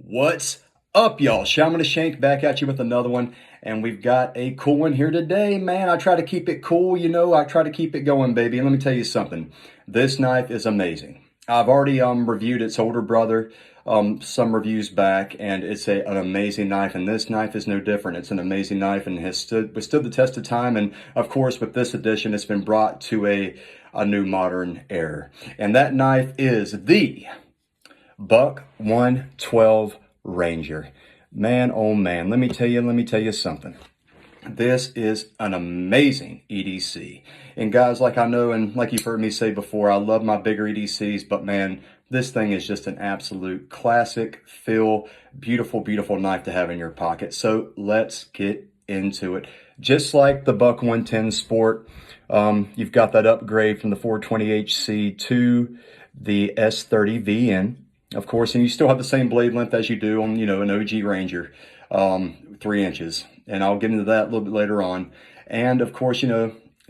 What's up, y'all? Shaman the Shank back at you with another one, and we've got a cool one here today, man. I try to keep it cool, I try to keep it going, baby. And let me tell you something. This knife is amazing. I've already reviewed its older brother some reviews back, and it's an amazing knife, and this knife is no different. It's an amazing knife and has stood the test of time, and of course with this edition it's been brought to a new modern era. And that knife is the Buck 112 Ranger. Man, oh man, let me tell you something. This is an amazing EDC. And guys, like I know and like you've heard me say before, I love my bigger EDCs, but man, this thing is just an absolute classic feel, beautiful, beautiful knife to have in your pocket. So let's get into it. Just like the Buck 110 Sport, you've got that upgrade from the 420HC to the S30 VN. Of course, and you still have the same blade length as you do on, an OG Ranger, 3 inches. And I'll get into that a little bit later on. And of course,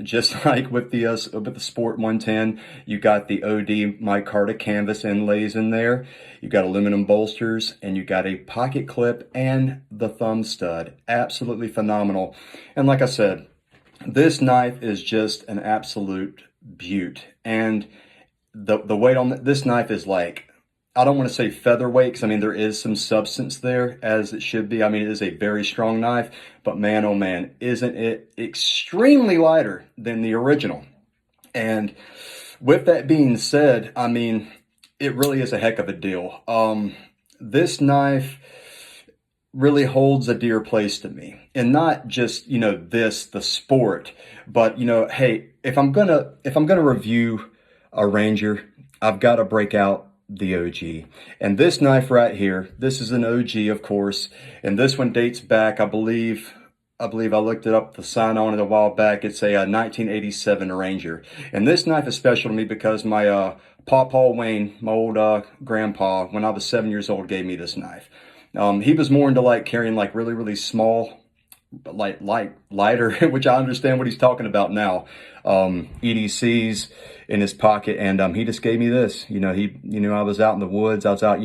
just like with the Sport 110, you got the OD micarta canvas inlays in there. You got aluminum bolsters, and you got a pocket clip and the thumb stud. Absolutely phenomenal. And like I said, this knife is just an absolute beaut. And the weight on this knife is like, I don't want to say featherweight, because I mean there is some substance there, as it should be. I mean, it is a very strong knife, but man, oh man, isn't it extremely lighter than the original. And with that being said, I mean, it really is a heck of a deal. This knife really holds a dear place to me, and not just the Sport, but hey, if I'm gonna review a Ranger, I've got to break out the OG. And this knife right here, this is an OG, of course, and this one dates back, I believe I looked it up, the sign on it a while back. It's a 1987 Ranger. And this knife is special to me because my Paw Wayne, my old grandpa, when I was 7 years old, gave me this knife. He was more into like carrying like really, really small, but lighter, which I understand what he's talking about now, EDCs in his pocket. And he just gave me this. I was out in the woods, I was out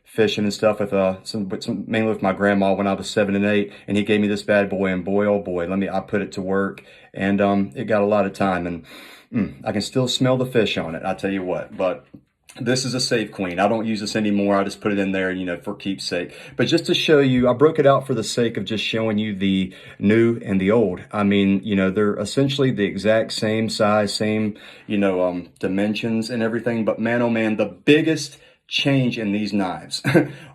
fishing and stuff with mainly with my grandma when I was 7 and 8, and he gave me this bad boy, and boy oh boy, I put it to work, and it got a lot of time, and I can still smell the fish on it, I tell you what. But this is a Save Queen. I don't use this anymore. I just put it in there, for keepsake. But just to show you, I broke it out for the sake of just showing you the new and the old. I mean, they're essentially the exact same size, same, dimensions and everything. But man, oh man, the biggest change in these knives.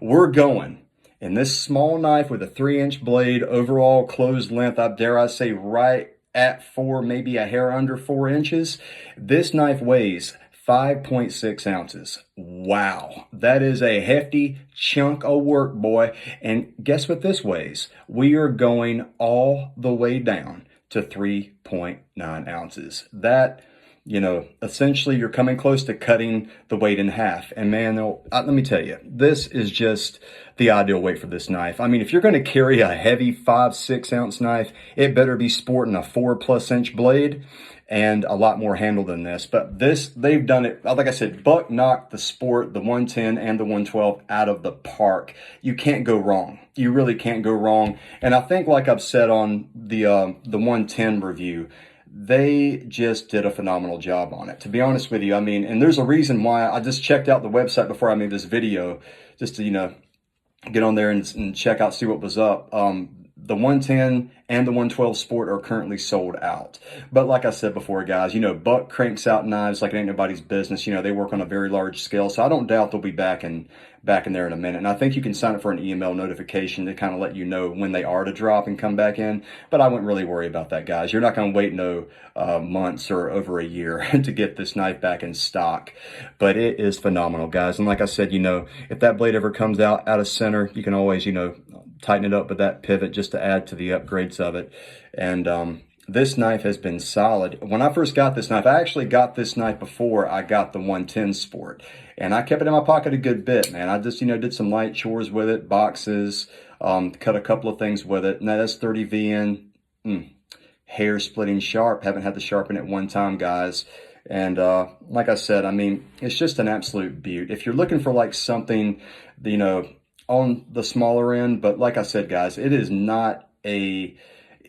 We're going in this small knife with a 3-inch blade, overall closed length, I dare I say right at 4, maybe a hair under 4 inches. This knife weighs 5.6 ounces. Wow, that is a hefty chunk of work, boy. And guess what this weighs? We are going all the way down to 3.9 ounces. That, essentially you're coming close to cutting the weight in half. And man, let me tell you, this is just the ideal weight for this knife. I mean, if you're going to carry a heavy 5-6 ounce knife, it better be sporting a 4+ inch blade and a lot more handle than this. But this, they've done it. Like I said, Buck knocked the Sport, the 110 and the 112 out of the park. You can't go wrong. You really can't go wrong. And I think, like I've said on the 110 review, they just did a phenomenal job on it, to be honest with you. I mean, and there's a reason why I just checked out the website before I made this video, just to, get on there and check out, see what was up. The 110 and the 112 Sport are currently sold out. But like I said before, guys, Buck cranks out knives like it ain't nobody's business. They work on a very large scale. So I don't doubt they'll be back in there in a minute. And I think you can sign up for an email notification to kind of let you know when they are to drop and come back in. But I wouldn't really worry about that, guys. You're not going to wait no months or over a year to get this knife back in stock. But it is phenomenal, guys. And like I said, if that blade ever comes out of center, you can always, tighten it up with that pivot just to add to the upgrades of it. And this knife has been solid. When I first got this knife, I actually got this knife before I got the 110 Sport, and I kept it in my pocket a good bit, man. I just did some light chores with it, boxes, cut a couple of things with it. Now that's 30 VN, hair splitting sharp. Haven't had to sharpen it one time, guys. And like I said, I mean, it's just an absolute beaut. If you're looking for like something, on the smaller end, but like I said, guys, it is not a,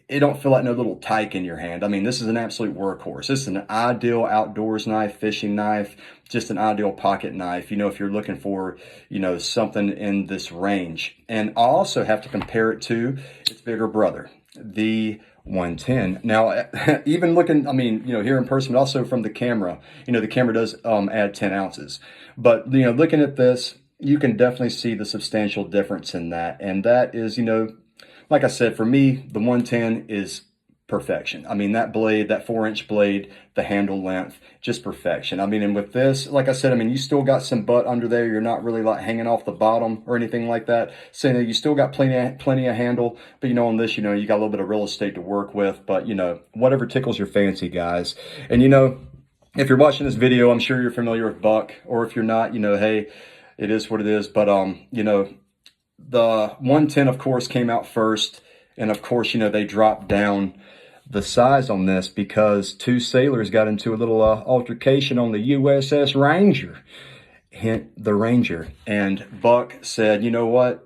it don't feel like no little tyke in your hand. I mean, this is an absolute workhorse. This is an ideal outdoors knife, fishing knife, just an ideal pocket knife, you know, if you're looking for, you know, something in this range. And I also have to compare it to its bigger brother, the 110. Now, even looking, I mean, you know, here in person, but also from the camera, you know, the camera does add 10 ounces. But, you know, looking at this, you can definitely see the substantial difference in that. And that is, you know, like I said, for me, the 110 is perfection. I mean, that blade, that 4-inch blade, the handle length, just perfection. I mean, and with this, like I said, I mean, you still got some butt under there. You're not really like hanging off the bottom or anything like that. So, you know, you still got plenty of handle. But, you know, on this, you know, you got a little bit of real estate to work with. But, you know, whatever tickles your fancy, guys. And, you know, if you're watching this video, I'm sure you're familiar with Buck. Or if you're not, you know, hey, it is what it is. But, you know, the 110, of course, came out first. And, of course, you know, they dropped down the size on this because two sailors got into a little altercation on the USS Ranger. Hint, the Ranger. And Buck said, you know what?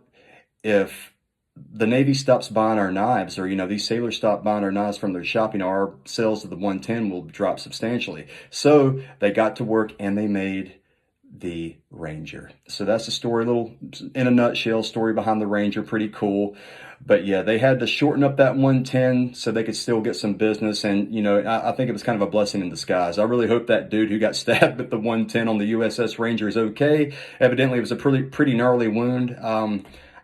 If the Navy stops buying our knives, or, you know, these sailors stop buying our knives from their shop, you know, our sales of the 110 will drop substantially. So they got to work and they made the Ranger. So that's the story, little in a nutshell, story behind the Ranger. Pretty cool. But yeah, they had to shorten up that 110 so they could still get some business. And, you know, I think it was kind of a blessing in disguise. I really hope that dude who got stabbed at the 110 on the USS Ranger is okay. Evidently, it was a pretty gnarly wound.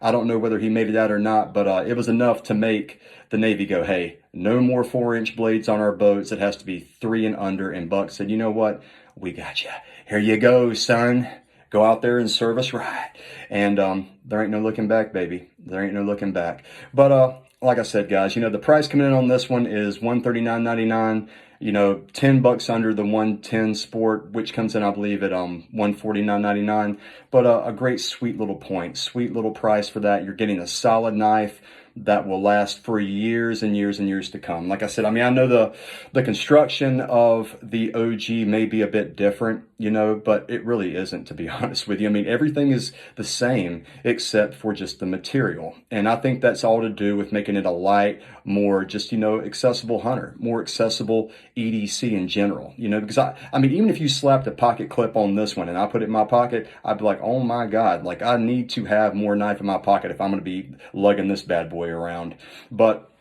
I don't know whether he made it out or not, but it was enough to make the Navy go, hey, no more 4-inch blades on our boats. It has to be 3 and under. And Buck said, you know what? We got you. Here you go, son. Go out there and serve us right. And there ain't no looking back, baby. There ain't no looking back. But like I said, guys, you know, the price coming in on this one is $139.99. You know, $10 under the 110 Sport, which comes in, I believe, at $149.99. But a great, sweet little point, sweet little price for that. You're getting a solid knife that will last for years and years and years to come. Like I said, I mean, I know the construction of the OG may be a bit different, you know, but it really isn't, to be honest with you. I mean, everything is the same except for just the material. And I think that's all to do with making it a light, more just, you know, accessible hunter, more accessible EDC in general, you know, because I mean, even if you slapped a pocket clip on this one and I put it in my pocket, I'd be like, oh my God, like I need to have more knife in my pocket if I'm going to be lugging this bad boy around. But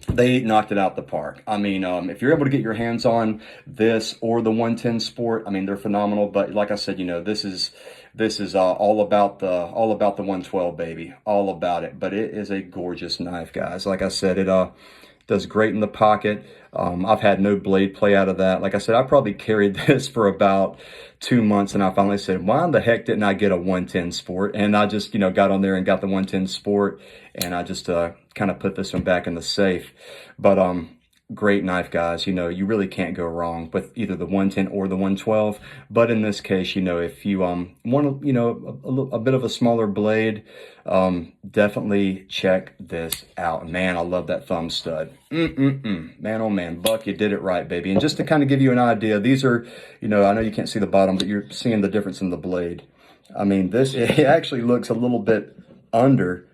they knocked it out the park. I mean, if you're able to get your hands on this or the 110 Sport, I mean, they're phenomenal. But like I said, you know, this is all about the 112, baby, all about it. But it is a gorgeous knife, guys. Like I said, it does great in the pocket. I've had no blade play out of that. Like I said, I probably carried this for about 2 months, and I finally said, why in the heck didn't I get a 110 Sport? And I just, you know, got on there and got the 110 Sport, and I just kind of put this one back in the safe. But great knife, guys. You know, you really can't go wrong with either the 110 or the 112. But in this case, you know, if you want, you know, a bit of a smaller blade, definitely check this out. Man, I love that thumb stud. Man, oh man, Buck, you did it right, baby. And just to kind of give you an idea, these are, you know, I know you can't see the bottom, but you're seeing the difference in the blade. I mean, this, it actually looks a little bit under,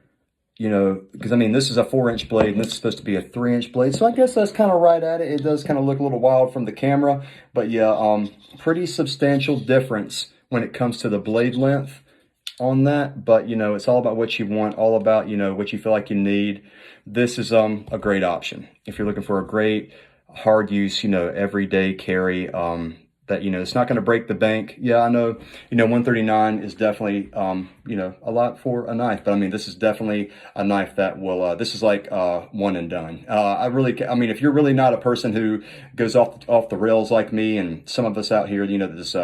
you know, because I mean, this is a 4-inch blade and this is supposed to be a 3-inch blade. So I guess that's kind of right at it. It does kind of look a little wild from the camera, but yeah, pretty substantial difference when it comes to the blade length on that. But, you know, it's all about what you want, all about, you know, what you feel like you need. This is a great option if you're looking for a great hard use, you know, everyday carry, that, you know, it's not going to break the bank. Yeah, I know, you know, 139 is definitely, you know, a lot for a knife, but I mean, this is definitely a knife that will, this is like one and done. I mean, if you're really not a person who goes off the rails like me and some of us out here, you know, this,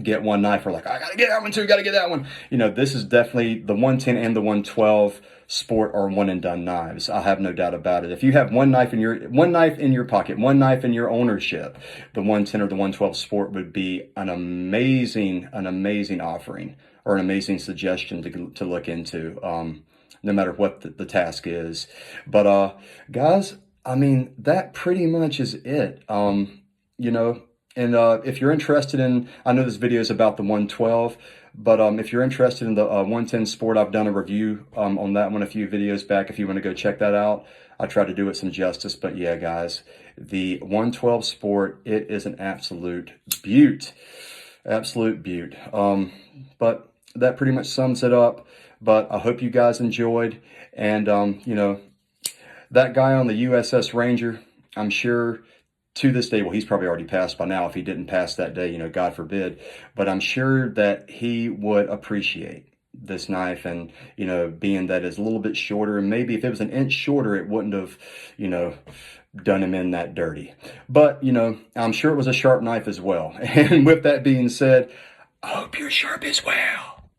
get one knife, we're like, I gotta get that one too, gotta get that one. You know, this is definitely the 110 and the 112 Sport are one and done knives. I have no doubt about it. If you have one knife in your pocket, one knife in your ownership, the 110 or the 112 Sport would be an amazing offering or an amazing suggestion to look into, no matter what the task is. But guys, I mean, that pretty much is it. You know, and if you're interested in, I know this video is about the 112, But if you're interested in the 110 Sport, I've done a review on that one a few videos back. If you want to go check that out, I try to do it some justice. But yeah, guys, the 112 Sport, it is an absolute beaut. Absolute beaut. But that pretty much sums it up. But I hope you guys enjoyed. And, you know, that guy on the USS Ranger, I'm sure to this day, well, he's probably already passed by now if he didn't pass that day, you know, God forbid. But I'm sure that he would appreciate this knife, and, you know, being that it's a little bit shorter, and maybe if it was an inch shorter, it wouldn't have, you know, done him in that dirty. But, you know, I'm sure it was a sharp knife as well. And with that being said, I hope you're sharp as well.